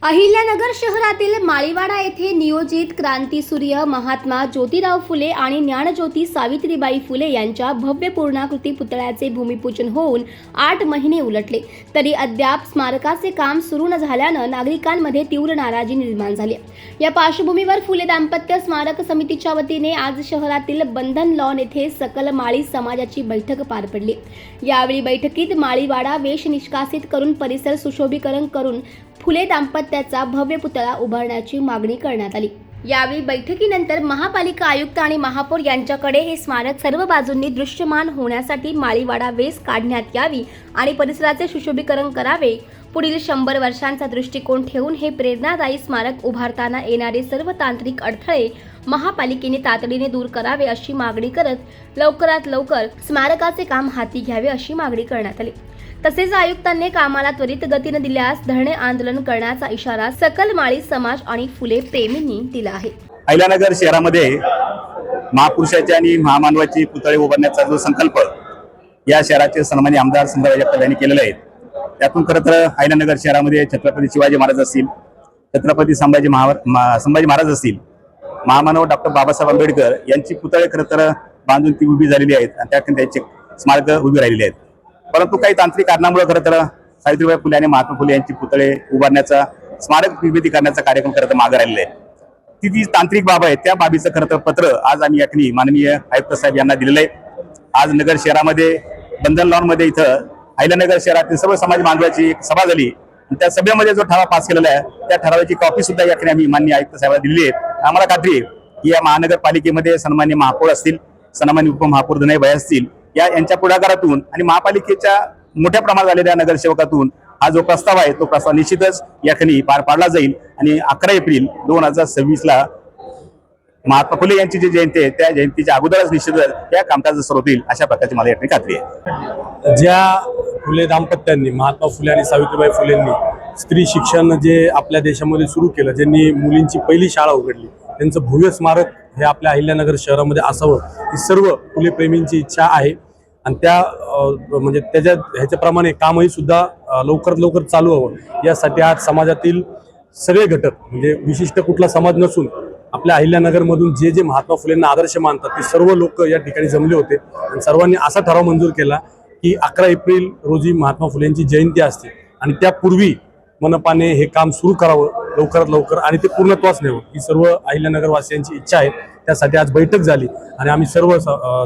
अहिल्यानगर शहरातील माळीवाडा येथे नियोजित क्रांतीसूर्य महात्मा ज्योतिराव फुले आणि ज्ञानज्योती सावित्रीबाई फुले यांच्या भव्य पूर्णाकृती पुतळ्याचे भूमिपूजन होऊन 8 महिने उलटले तरी अद्याप स्मारकाचे काम सुरू न झाल्यानं नागरिकांमध्ये तीव्र नाराजी निर्माण झाली। या पार्श्वभूमीवर फुले दाम्पत्य स्मारक समितीच्या वतीने आज शहरातील बंधन लॉन येथे सकल माळी समाजाची बैठक पार पडली। यावेळी बैठकीत माळीवाडा वेश निष्कासित करून परिसर सुशोभीकरण करून फुले दाम्पत्याचा भव्य पुतळा उभारण्याची मागणी करण्यात आली। यावेळी बैठकीनंतर महापालिका आयुक्त आणि महापौर यांच्याकडे हे स्मारक सर्व बाजूंनी दृश्यमान होण्यासाठी माळीवाडा वेस काढण्यात यावी आणि परिसराचे सुशोभीकरण करावे। पुढील 100 वर्षांचा दृष्टिकोन ठेवून हे प्रेरणादायी स्मारक उभारताना येणारे सर्व तांत्रिक अडथळे महापालिकेने तातडीने दूर करावे अशी मागणी करत लवकरात लवकर स्मारकाचे काम हाती घ्यावे अशी मागणी करण्यात आली। तसेच आयुक्तांनी कामाला त्वरित गतीने दिल्यास धरणे आंदोलन करण्याचा इशारा सकल माळी समाज आणि फुले प्रेमींनी दिला आहे। अहिल्यानगर शहरामध्ये महापुरुषाचे आणि महामानवाची पुतळे उभारण्याचा जो संकल्प या शहराचे सन्माननीय आमदार संभाजी जगताप यांनी केलेला आहे, त्यातून खरं तर अहिल्यानगर शहरामध्ये छत्रपती शिवाजी महाराज असतील, छत्रपती संभाजी महाराज असतील, महामानव डॉक्टर बाबासाहेब आंबेडकर यांची पुतळे खरं तर बांधून ती उभी झालेली आहेत आणि त्यातून त्यांचे स्मारक उभी राहिलेली आहेत। परंतु काही तांत्रिक कारणामुळे खरं तर सावित्रीबाई फुले आणि महात्मा फुले यांची पुतळे उभारण्याचा स्मारक निर्मिती करण्याचा कार्यक्रम खरं तर मागे राहिलेला आहे। ती जी तांत्रिक बाब आहे त्या बाबीचं खरं तर पत्र आज आम्ही याठिकाणी माननीय आयुक्त साहेब यांना दिलेलं आहे। आज नगर शहरामध्ये बंधन लॉन मध्ये इथं अहिल्यानगर शहरातील सर्व समाज बांधवाची एक सभा झाली आणि त्या सभेमध्ये जो ठराव पास केलेला आहे त्या ठरावाची कॉपी सुद्धा याठिकाणी आम्ही माननीय आयुक्त साहेबांना दिलेली आहे। आम्हाला खात्री आहे की या महानगरपालिकेमध्ये सन्माननीय महापौर असतील, सन्माननीय उपमहापौर दनयभाई असतील, यांच्या पुढाकारातून आणि महापालिकेच्या मोठ्या प्रमाणात झालेल्या नगरसेवकातून हा जो प्रस्ताव आहे तो प्रस्ताव निश्चितच याठिकाणी पार पाडला जाईल आणि 11 एप्रिल 2026 ला महात्मा फुले यांची जी जयंती आहे त्या जयंतीच्या अगोदरच निश्चितच या कामकाज सुरू होईल अशा प्रकारची मला याठिकाणी खात्री आहे। ज्या फुले दाम्पत्यांनी महात्मा फुले आणि सावित्रीबाई फुलेंनी स्त्री शिक्षण जे आपल्या देशामध्ये सुरू केलं, ज्यांनी मुलींची पहिली शाळा उघडली, त्यांचं भव्य स्मारक हे आपल्या अहिल्यानगर शहरामध्ये असावं ही सर्व फुले प्रेमींची इच्छा आहे आणि त्या म्हणजे ह्याच्याप्रमाणे कामही सुद्धा लवकरात लवकर चालू व्हावं यासाठी आज समाजातील सगळे घटक म्हणजे विशिष्ट कुठला समाज नसून आपल्या अहिल्यानगरमधून जे जे महात्मा फुलेंना आदर्श मानतात ते सर्व लोक या ठिकाणी जमले होते आणि सर्वांनी असा ठराव मंजूर केला की 11 एप्रिल रोजी महात्मा फुलेंची जयंती असते आणि त्यापूर्वी मनपाने हे काम सुरू करावं लवकरात लवकर आणि ते पूर्णत्वास न्यावं ही सर्व अहिल्यानगर वासियांची इच्छा आहे। त्यासाठी आज बैठक झाली आणि आम्ही सर्व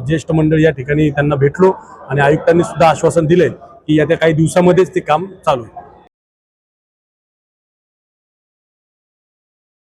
ज्येष्ठ मंडळी या ठिकाणी त्यांना भेटलो आणि आयुक्तांनी सुद्धा आश्वासन दिले की येत्या काही दिवसामध्येच ते काम चालू आहे।